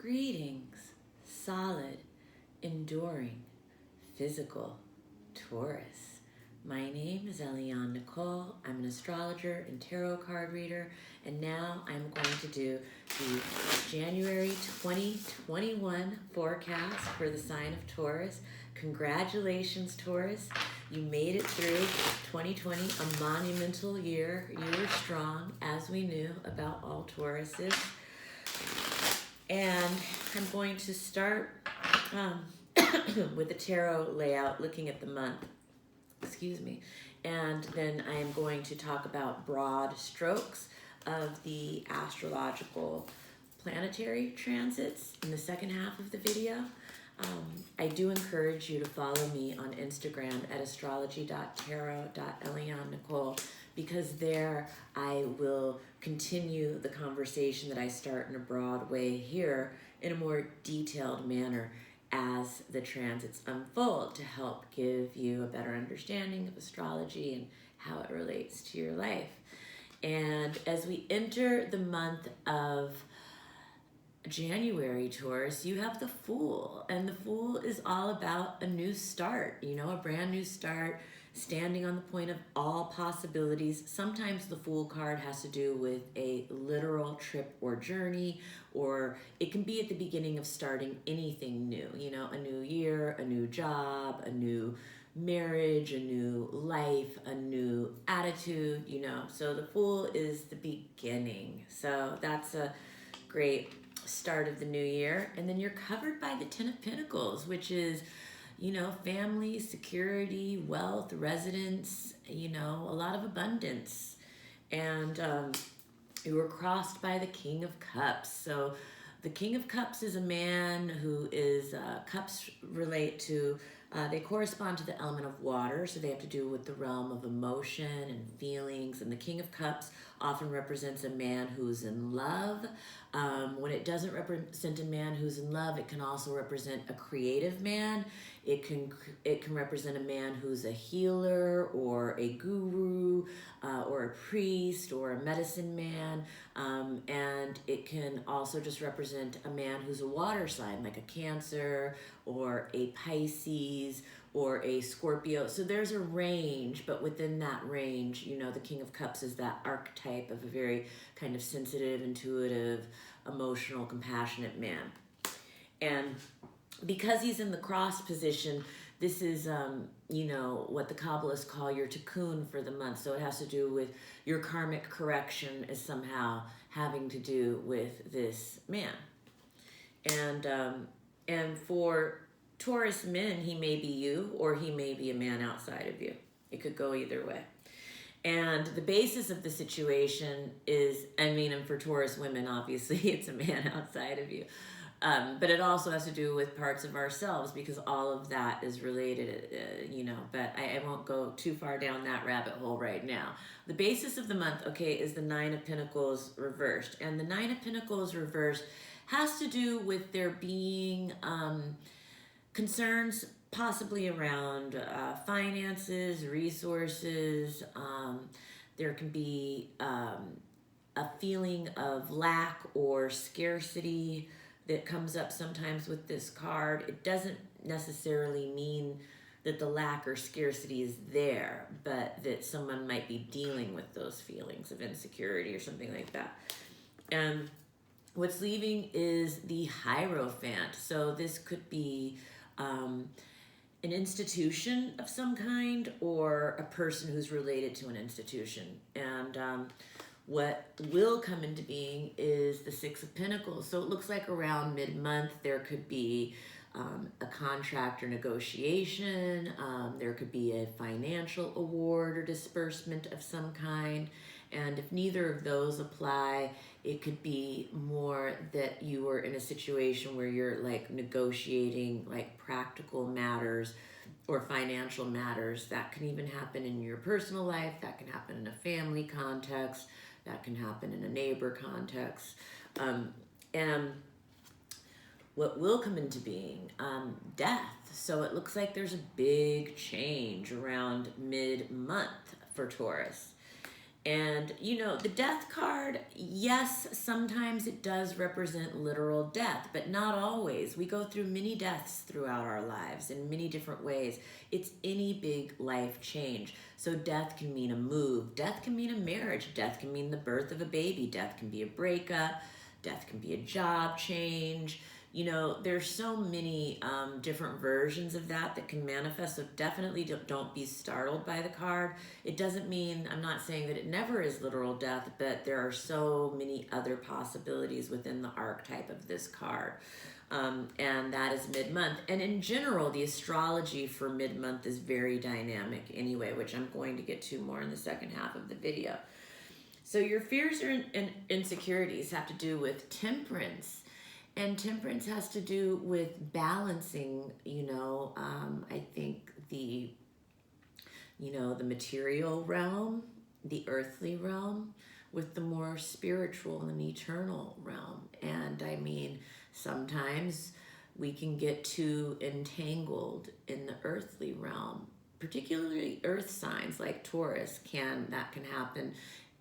Greetings, solid, enduring, physical Taurus. My name is Eliane Nicole. I'm an astrologer and tarot card reader, and now I'm going to do the January 2021 forecast for the sign of Taurus. Congratulations, Taurus. You made it through 2020, a monumental year. You were strong, as we knew about all Tauruses. And I'm going to start with the tarot layout, looking at the month. Excuse me. And then I am going to talk about broad strokes of the astrological planetary transits in the second half of the video. I do encourage you to follow me on Instagram at astrology.tarot.Eliane Nicole, because there I will continue the conversation that I start in a broad way here in a more detailed manner as the transits unfold, to help give you a better understanding of astrology and how it relates to your life. And as we enter the month of January, Taurus, you have the Fool, and the Fool is all about a new start, a brand new start, standing on the point of all possibilities. Sometimes the Fool card has to do with a literal trip or journey, or it can be at the beginning of starting anything new, a new year, a new job, a new marriage, a new life, a new attitude, So the Fool is the beginning. So that's a great start of the new year. And then you're covered by the Ten of Pentacles, which is family, security, wealth, residence, a lot of abundance. And you were crossed by the King of Cups. So the King of Cups is a man who is, cups relate to, they correspond to the element of water, so they have to do with the realm of emotion and feelings. And the King of Cups often represents a man who's in love. When it doesn't represent a man who's in love, it can also represent a creative man. It can represent a man who's a healer or a guru or a priest or a medicine man. And it can also just represent a man who's a water sign, like a Cancer or a Pisces or a Scorpio. So there's a range, but within that range, the King of Cups is that archetype of a very kind of sensitive, intuitive, emotional, compassionate man. And because he's in the cross position, this is, what the Kabbalists call your tikkun for the month. So it has to do with your karmic correction is somehow having to do with this man. And for Taurus men, he may be you, or he may be a man outside of you. It could go either way. And the basis of the situation is, and for Taurus women, obviously, it's a man outside of you. But it also has to do with parts of ourselves, because all of that is related, but I won't go too far down that rabbit hole right now. The basis of the month, is the Nine of Pentacles reversed. And the Nine of Pentacles reversed has to do with there being concerns possibly around finances, resources. There can be a feeling of lack or scarcity that comes up sometimes with this card. It doesn't necessarily mean that the lack or scarcity is there, but that someone might be dealing with those feelings of insecurity or something like that. And what's leaving is the Hierophant. So this could be an institution of some kind, or a person who's related to an institution. And what will come into being is the Six of Pentacles. So it looks like around mid-month there could be a contract or negotiation. There could be a financial award or disbursement of some kind. And if neither of those apply, it could be more that you are in a situation where you're like negotiating like practical matters or financial matters. That can even happen in your personal life. That can happen in a family context. That can happen in a neighbor context. And what will come into being? Death. So it looks like there's a big change around mid-month for Taurus. And, you know, the death card, yes, sometimes it does represent literal death, but not always. We go through many deaths throughout our lives in many different ways. It's any big life change. So death can mean a move, death can mean a marriage, death can mean the birth of a baby, death can be a breakup, death can be a job change. You know, there's so many different versions of that can manifest, so definitely don't be startled by the card. It doesn't mean, I'm not saying that it never is literal death, but there are so many other possibilities within the archetype of this card. And that is mid-month. And in general, the astrology for mid-month is very dynamic anyway, which I'm going to get to more in the second half of the video. So your fears and insecurities have to do with temperance. And temperance has to do with balancing, you know, I think the material realm, the earthly realm, with the more spiritual and eternal realm. And I mean, sometimes we can get too entangled in the earthly realm, particularly earth signs like Taurus that can happen.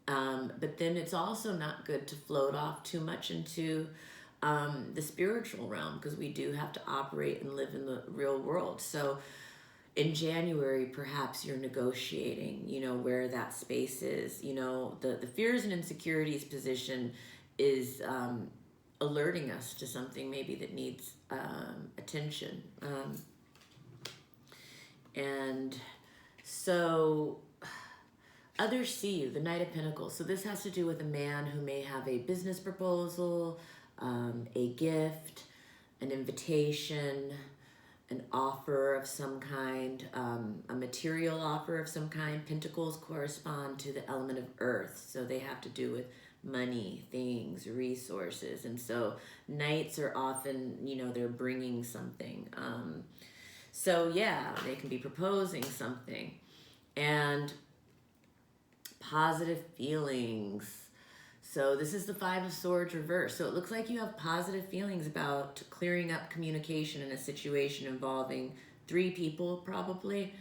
But then it's also not good to float off too much into the spiritual realm, because we do have to operate and live in the real world. So in January, perhaps you're negotiating, you know, where that space is. You know, the fears and insecurities position is alerting us to something maybe that needs attention. And so others see you, the Knight of Pentacles. So this has to do with a man who may have a business proposal, a gift, an invitation, an offer of some kind, a material offer of some kind. Pentacles correspond to the element of earth, so they have to do with money, things, resources. And so knights are often, you know, they're bringing something. So yeah, they can be proposing something. And positive feelings. So this is the Five of Swords reversed. So it looks like you have positive feelings about clearing up communication in a situation involving 3 people probably.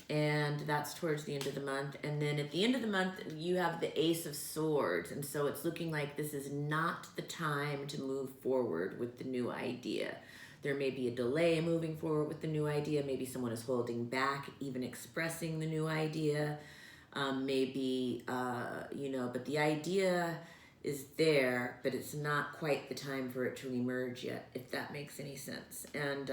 And that's towards the end of the month. And then at the end of the month, you have the Ace of Swords. And so it's looking like this is not the time to move forward with the new idea. There may be a delay moving forward with the new idea. Maybe someone is holding back even expressing the new idea. But the idea is there, but it's not quite the time for it to emerge yet, if that makes any sense. And,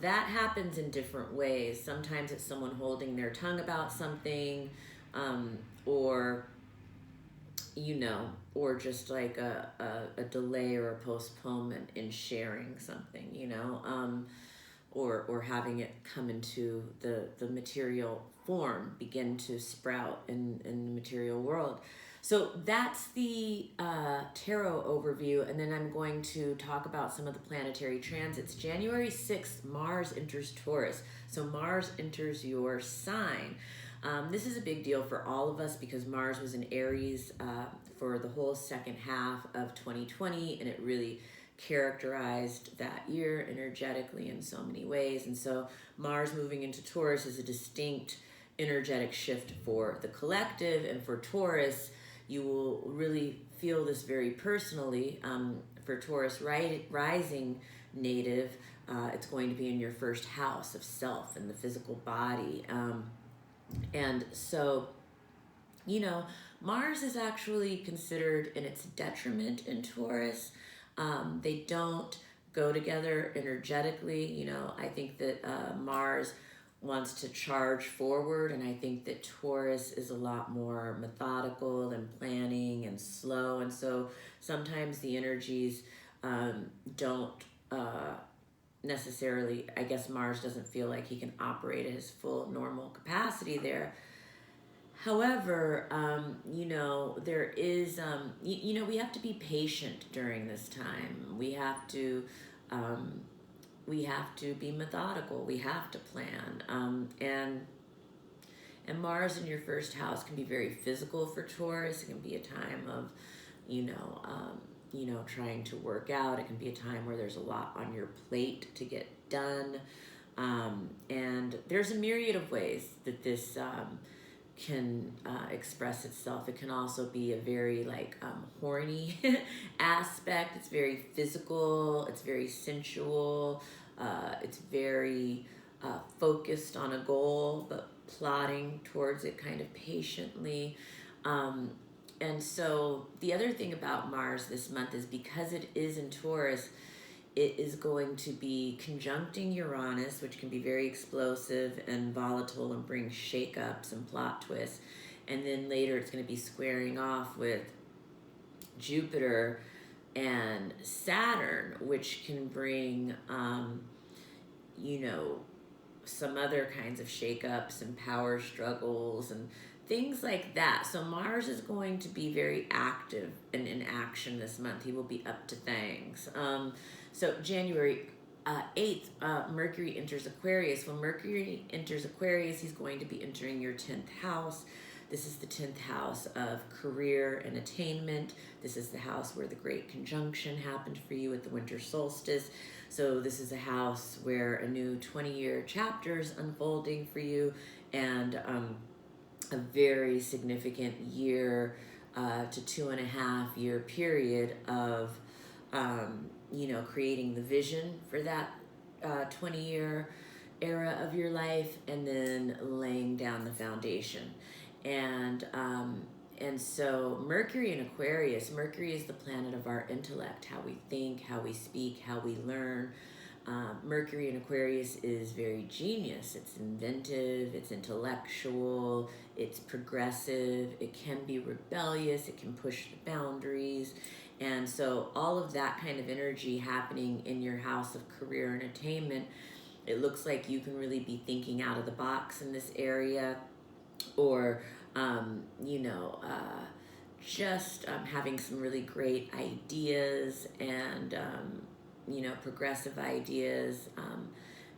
that happens in different ways. Sometimes it's someone holding their tongue about something, or just like a delay or a postponement in sharing something, or having it come into the material form, begin to sprout in the material world. So that's the tarot overview, and then I'm going to talk about some of the planetary transits. January 6th, Mars enters Taurus. So Mars enters your sign. This is a big deal for all of us because Mars was in Aries for the whole second half of 2020, and it really characterized that year energetically in so many ways. And so Mars moving into Taurus is a distinct energetic shift for the collective, and for Taurus, you will really feel this very personally. For Taurus rising native, it's going to be in your first house of self and the physical body. And so, Mars is actually considered in its detriment in Taurus. They don't go together energetically. I think that Mars wants to charge forward, and I think that Taurus is a lot more methodical and planning and slow. And so sometimes the energies don't necessarily, I guess Mars doesn't feel like he can operate at his full normal capacity there. However, there is, we have to be patient during this time. We have to be methodical. We have to plan. And Mars in your first house can be very physical for Taurus. It can be a time of, trying to work out. It can be a time where there's a lot on your plate to get done. And there's a myriad of ways that this can express itself. It can also be a very like horny aspect. It's very physical. It's very sensual. It's very focused on a goal, but plodding towards it kind of patiently. And so the other thing about Mars this month is because it is in Taurus, it is going to be conjuncting Uranus, which can be very explosive and volatile and bring shakeups and plot twists. And then later it's going to be squaring off with Jupiter and Saturn, which can bring, some other kinds of shakeups and power struggles and things like that. So Mars is going to be very active and in action this month. He will be up to things. So January 8th, Mercury enters Aquarius. When Mercury enters Aquarius, he's going to be entering your 10th house. This is the 10th house of career and attainment. This is the house where the Great Conjunction happened for you at the winter solstice. So this is a house where a new 20-year chapter is unfolding for you, and a very significant year to 2.5 year period of creating the vision for that 20-year era of your life, and then laying down the foundation. And so Mercury in Aquarius, Mercury is the planet of our intellect, how we think, how we speak, how we learn. Mercury in Aquarius is very genius. It's inventive, it's intellectual, it's progressive, it can be rebellious, it can push the boundaries. And so all of that kind of energy happening in your house of career and attainment, it looks like you can really be thinking out of the box in this area, or just having some really great ideas and progressive ideas,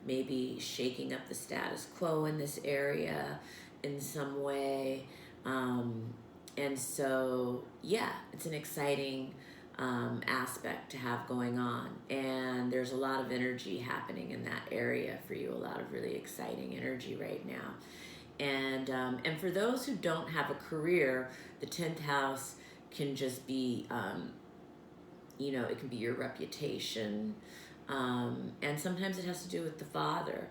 maybe shaking up the status quo in this area in some way. And so it's an exciting aspect to have going on, and there's a lot of energy happening in that area for you, a lot of really exciting energy right now. And for those who don't have a career, the 10th house can just be, it can be your reputation. And sometimes it has to do with the father.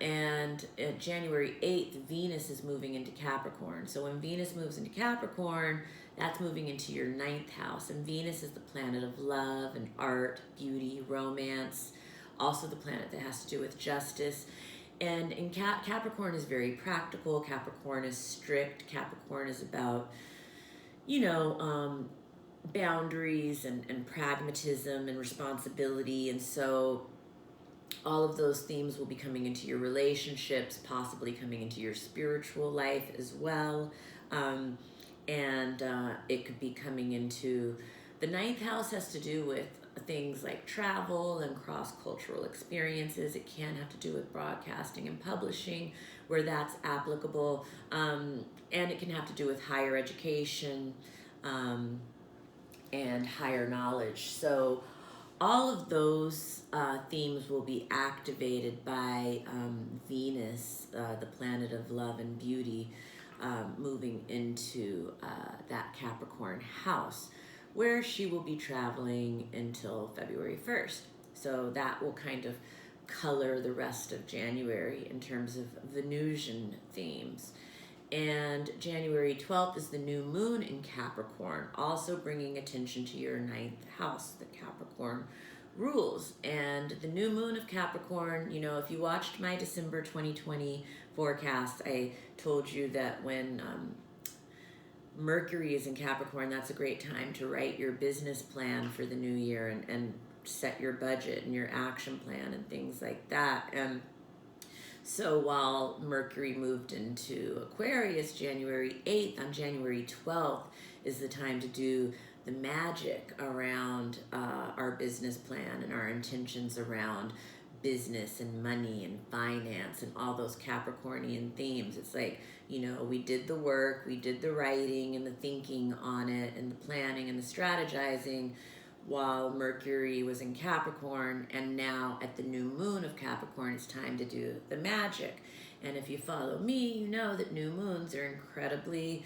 And January 8th, Venus is moving into Capricorn. So when Venus moves into Capricorn, that's moving into your 9th house. And Venus is the planet of love and art, beauty, romance. Also the planet that has to do with justice. And in Capricorn is very practical. Capricorn is strict. Capricorn is about, boundaries and pragmatism and responsibility. And so all of those themes will be coming into your relationships, possibly coming into your spiritual life as well. And it could be coming into the 9th house, has to do with things like travel and cross-cultural experiences. It can have to do with broadcasting and publishing, where that's applicable. And it can have to do with higher education and higher knowledge. So all of those themes will be activated by Venus, the planet of love and beauty, moving into that Capricorn house, where she will be traveling until February 1st. So that will kind of color the rest of January in terms of Venusian themes. And January 12th is the new moon in Capricorn, also bringing attention to your 9th house that Capricorn rules. And the new moon of Capricorn, if you watched my December 2020 forecast, I told you that when Mercury is in Capricorn, that's a great time to write your business plan for the new year and set your budget and your action plan and things like that. And so while Mercury moved into Aquarius January 8th, on January 12th is the time to do the magic around our business plan and our intentions around business and money and finance and all those Capricornian themes. It's like, we did the work, we did the writing and the thinking on it and the planning and the strategizing while Mercury was in Capricorn, and now at the new moon of Capricorn, it's time to do the magic. And if you follow me, you know that new moons are incredibly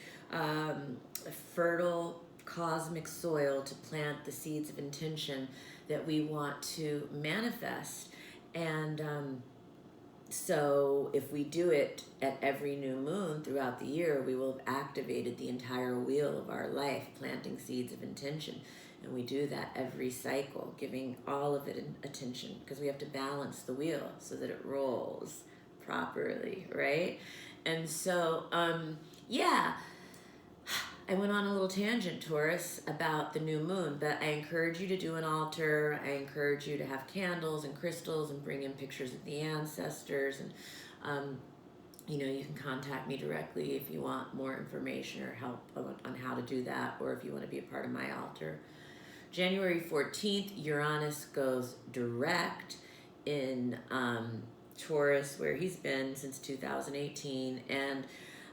fertile cosmic soil to plant the seeds of intention that we want to manifest. And so if we do it at every new moon throughout the year, we will have activated the entire wheel of our life, planting seeds of intention. And we do that every cycle, giving all of it attention, because we have to balance the wheel so that it rolls properly, right? And so, yeah, I went on a little tangent, Taurus, about the new moon, but I encourage you to do an altar. I encourage you to have candles and crystals and bring in pictures of the ancestors. And, you know, you can contact me directly if you want more information or help on how to do that, or if you want to be a part of my altar. January 14th, Uranus goes direct in Taurus, where he's been since 2018. And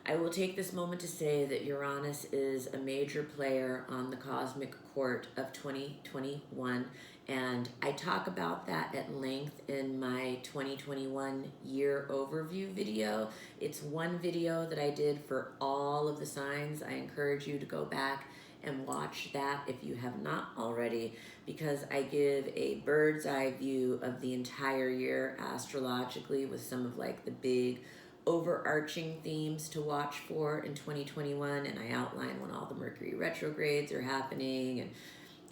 I will take this moment to say that Uranus is a major player on the cosmic court of 2021, and I talk about that at length in my 2021 year overview video. It's one video that I did for all of the signs. I encourage you to go back and watch that if you have not already, because I give a bird's eye view of the entire year astrologically with some of like the big overarching themes to watch for in 2021, and I outline when all the Mercury retrogrades are happening and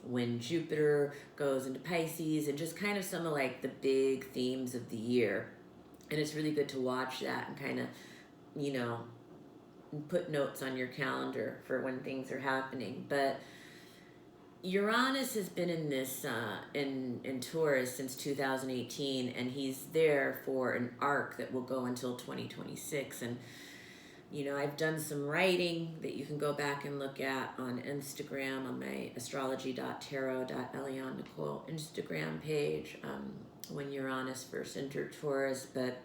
when Jupiter goes into Pisces, and just kind of some of like the big themes of the year. And it's really good to watch that and kind of, you know, put notes on your calendar for when things are happening. But Uranus has been in this in Taurus since 2018, and he's there for an arc that will go until 2026. And you know, I've done some writing that you can go back and look at on Instagram on my astrology.tarot.Eliane Nicole Instagram page when Uranus first entered Taurus. But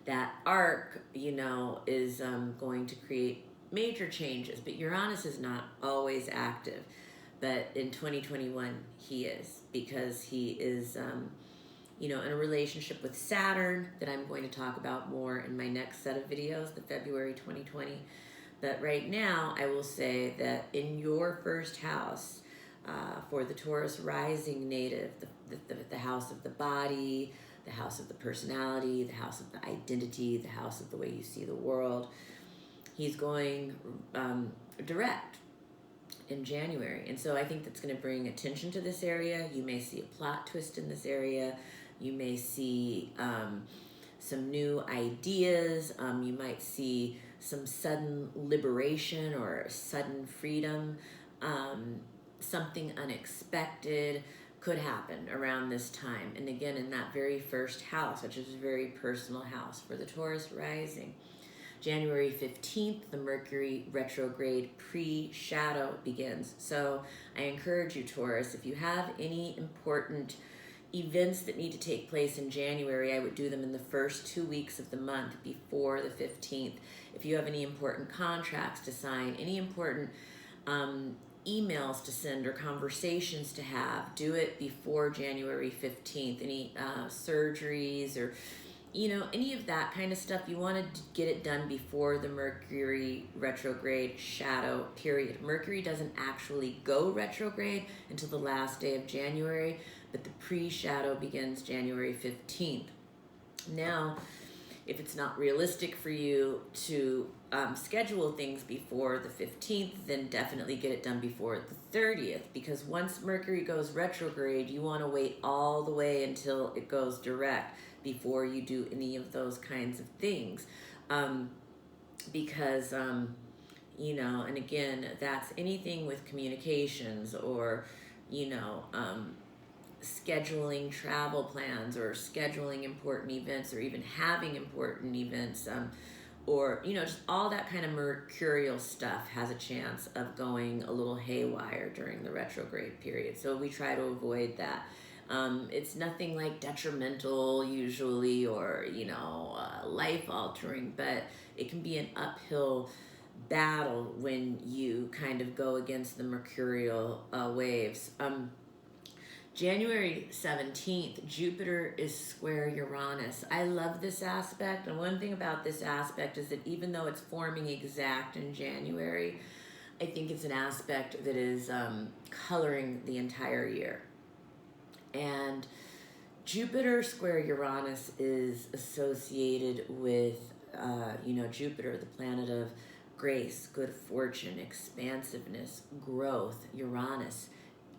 that arc, you know, is going to create major changes. But Uranus is not always active. But in 2021, he is, because he is, you know, in a relationship with Saturn that I'm going to talk about more in my next set of videos, the February 2020. But right now, I will say that in your first house, for the Taurus rising native, the house of the body, the house of the personality, the house of the identity, the house of the way you see the world, he's going direct in January. And so I think that's going to bring attention to this area. You may see a plot twist in this area. You may see some new ideas. You might see some sudden liberation or sudden freedom. Something unexpected could happen around this time. And again, in that very first house, which is a very personal house for the Taurus rising. January 15th, the Mercury retrograde pre-shadow begins. So I encourage you, Taurus, if you have any important events that need to take place in January, I would do them in the first 2 weeks of the month before the 15th. If you have any important contracts to sign, any important emails to send or conversations to have, do it before January 15th. Any surgeries or, you know, any of that kind of stuff, you want to get it done before the Mercury retrograde shadow period. Mercury doesn't actually go retrograde until the last day of January, but the pre-shadow begins January 15th. Now, if it's not realistic for you to schedule things before the 15th, then definitely get it done before the 30th, because once Mercury goes retrograde, you want to wait all the way until it goes direct before you do any of those kinds of things. Because, you know, and again, that's anything with communications or, you know, scheduling travel plans or scheduling important events or even having important events, or, you know, just all that kind of mercurial stuff has a chance of going a little haywire during the retrograde period. So we try to avoid that. It's nothing like detrimental usually or, you know, life altering, but it can be an uphill battle when you kind of go against the mercurial waves. January 17th, Jupiter is square Uranus. I love this aspect, and one thing about this aspect is that even though it's forming exact in January, I think it's an aspect that is coloring the entire year. And Jupiter square Uranus is associated with, Jupiter, the planet of grace, good fortune, expansiveness, growth. Uranus,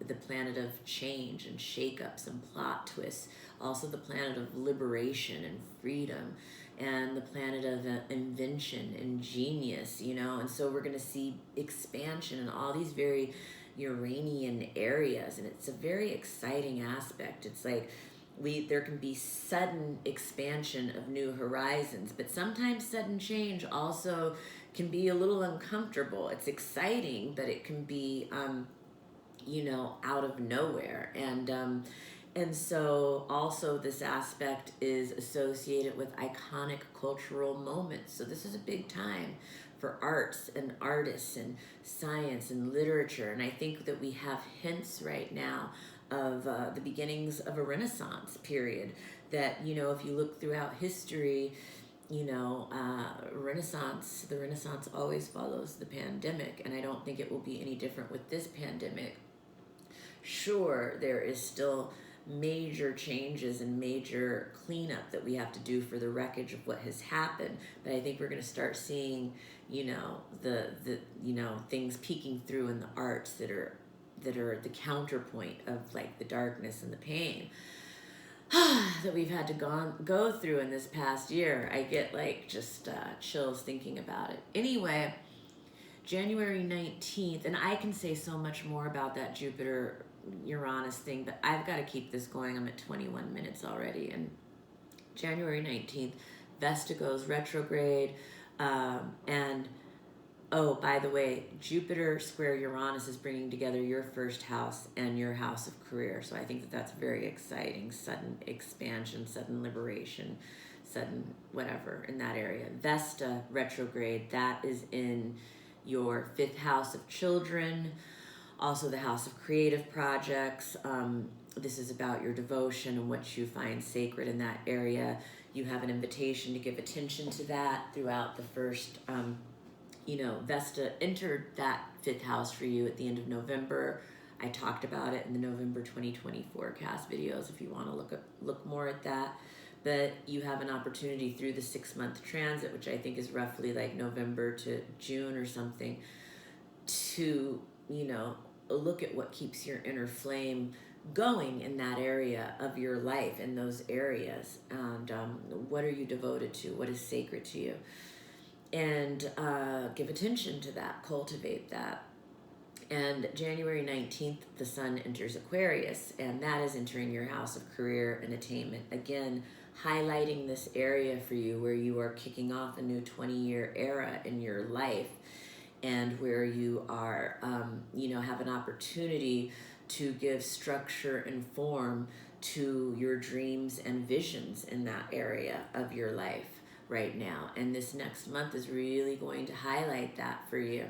the planet of change and shakeups and plot twists. Also the planet of liberation and freedom, and the planet of invention and genius, and so we're going to see expansion in all these very Uranian areas, and it's a very exciting aspect. It's like there can be sudden expansion of new horizons, but sometimes sudden change also can be a little uncomfortable. It's exciting, but it can be out of nowhere. And so also this aspect is associated with iconic cultural moments. So this is a big time for arts and artists and science and literature. And I think that we have hints right now of the beginnings of a Renaissance period that, if you look throughout history, the Renaissance always follows the pandemic. And I don't think it will be any different with this pandemic. Sure, there is still major changes and major cleanup that we have to do for the wreckage of what has happened, but I think we're going to start seeing, the things peeking through in the arts that are the counterpoint of like the darkness and the pain that we've had to go through in this past year. I get like just chills thinking about it. Anyway, January 19th, and I can say so much more about that Jupiter Uranus thing, but I've got to keep this going. I'm at 21 minutes already. And January 19th, Vesta goes retrograde. And oh, by the way, Jupiter square Uranus is bringing together your first house and your house of career. So I think that that's very exciting. Sudden expansion, sudden liberation, sudden whatever in that area. Vesta retrograde, that is in your 5th house of children, also the house of creative projects. This is about your devotion and what you find sacred in that area. You have an invitation to give attention to that throughout the first, Vesta entered that 5th house for you at the end of November. I talked about it in the November 2020 forecast videos if you want to look more at that. But you have an opportunity through the 6-month transit, which I think is roughly like November to June or something, to, look at what keeps your inner flame going in that area of your life, in those areas. And what are you devoted to? What is sacred to you? And give attention to that, cultivate that. And January 19th, the sun enters Aquarius, and that is entering your house of career and attainment. Again, highlighting this area for you where you are kicking off a new 20-year era in your life, and where you are, have an opportunity to give structure and form to your dreams and visions in that area of your life right now. And this next month is really going to highlight that for you.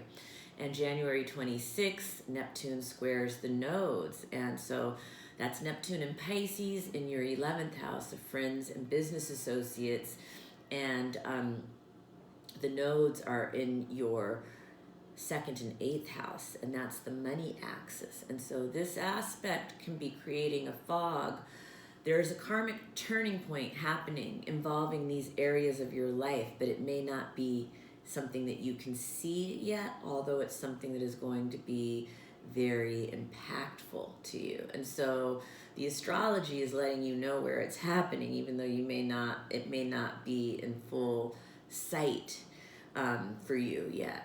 And January 26th, Neptune squares the nodes. And so that's Neptune in Pisces in your 11th house of friends and business associates. And the nodes are in your 2nd and 8th house, and that's the money axis. And so this aspect can be creating a fog. There's a karmic turning point happening involving these areas of your life, but it may not be something that you can see yet, although it's something that is going to be very impactful to you. And so the astrology is letting you know where it's happening, even though it may not be in full sight for you yet.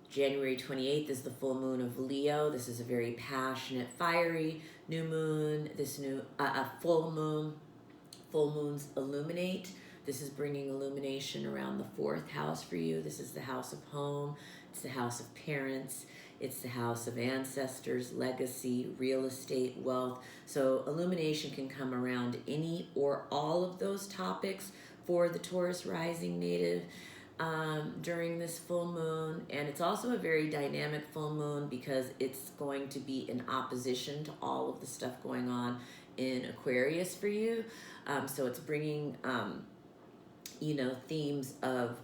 January 28th is the full moon of Leo. This is a very passionate, fiery new moon. Full moon. Full moons illuminate. This is bringing illumination around the 4th house for you. This is the house of home. It's the house of parents. It's the house of ancestors, legacy, real estate, wealth. So illumination can come around any or all of those topics for the Taurus rising native. during this full moon, and it's also a very dynamic full moon because it's going to be in opposition to all of the stuff going on in Aquarius for you. So it's bringing, themes of,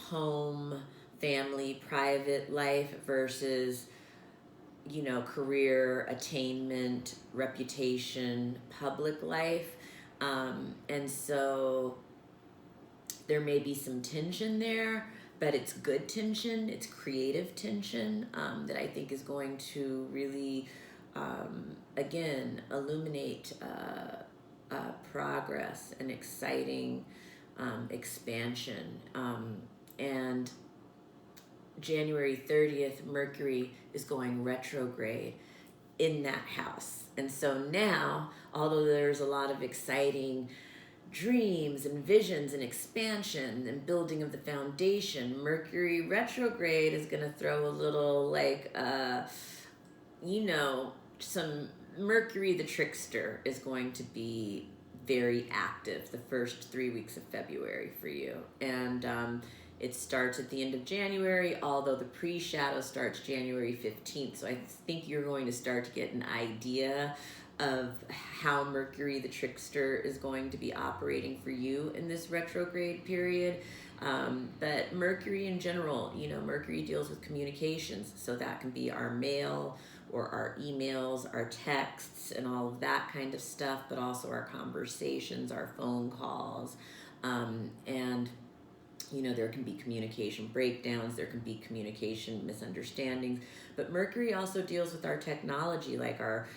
home, family, private life versus, career, attainment, reputation, public life. And so there may be some tension there, but it's good tension, it's creative tension that I think is going to really, again, illuminate progress and exciting expansion. And January 30th, Mercury is going retrograde in that house. And so now, although there's a lot of exciting dreams and visions and expansion and building of the foundation, Mercury retrograde is going to throw a little some Mercury the trickster is going to be very active the first 3 weeks of February for you. And it starts at the end of January, although the pre-shadow starts January 15th. So I think you're going to start to get an idea of how Mercury the trickster is going to be operating for you in this retrograde period. But Mercury in general, Mercury deals with communications. So that can be our mail or our emails, our texts, and all of that kind of stuff, but also our conversations, our phone calls, and there can be communication breakdowns, there can be communication misunderstandings, but Mercury also deals with our technology, like our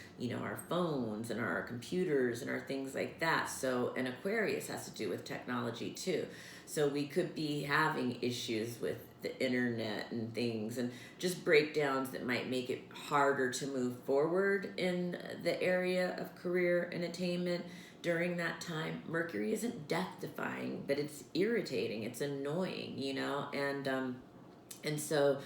phones and our computers and our things like that. So, and Aquarius has to do with technology too. So we could be having issues with the internet and things, and just breakdowns that might make it harder to move forward in the area of career and attainment. During that time, Mercury isn't death-defying, but it's irritating, it's annoying, and so,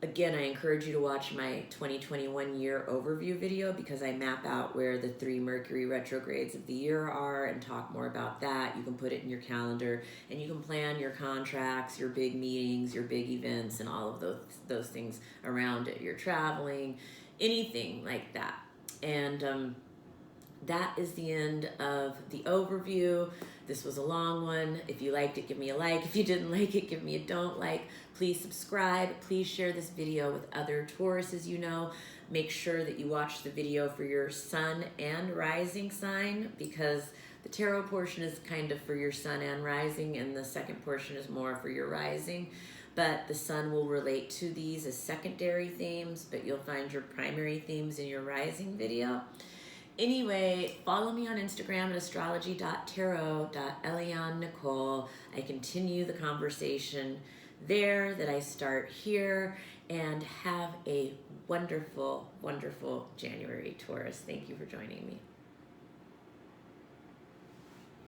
again, I encourage you to watch my 2021 year overview video because I map out where the 3 Mercury retrogrades of the year are and talk more about that. You can put it in your calendar and you can plan your contracts, your big meetings, your big events, and all of those things around it. You're traveling, anything like that. And that is the end of the overview. This was a long one. If you liked it, give me a like. If you didn't like it, give me a don't like. Please subscribe. Please share this video with other Tauruses you know. Make sure that you watch the video for your sun and rising sign, because the tarot portion is kind of for your sun and rising, and the second portion is more for your rising. But the sun will relate to these as secondary themes, but you'll find your primary themes in your rising video. Anyway, follow me on Instagram at astrology.tarot.Eliane Nicole. I continue the conversation there that I start here, and have a wonderful, wonderful January, Taurus. Thank you for joining me.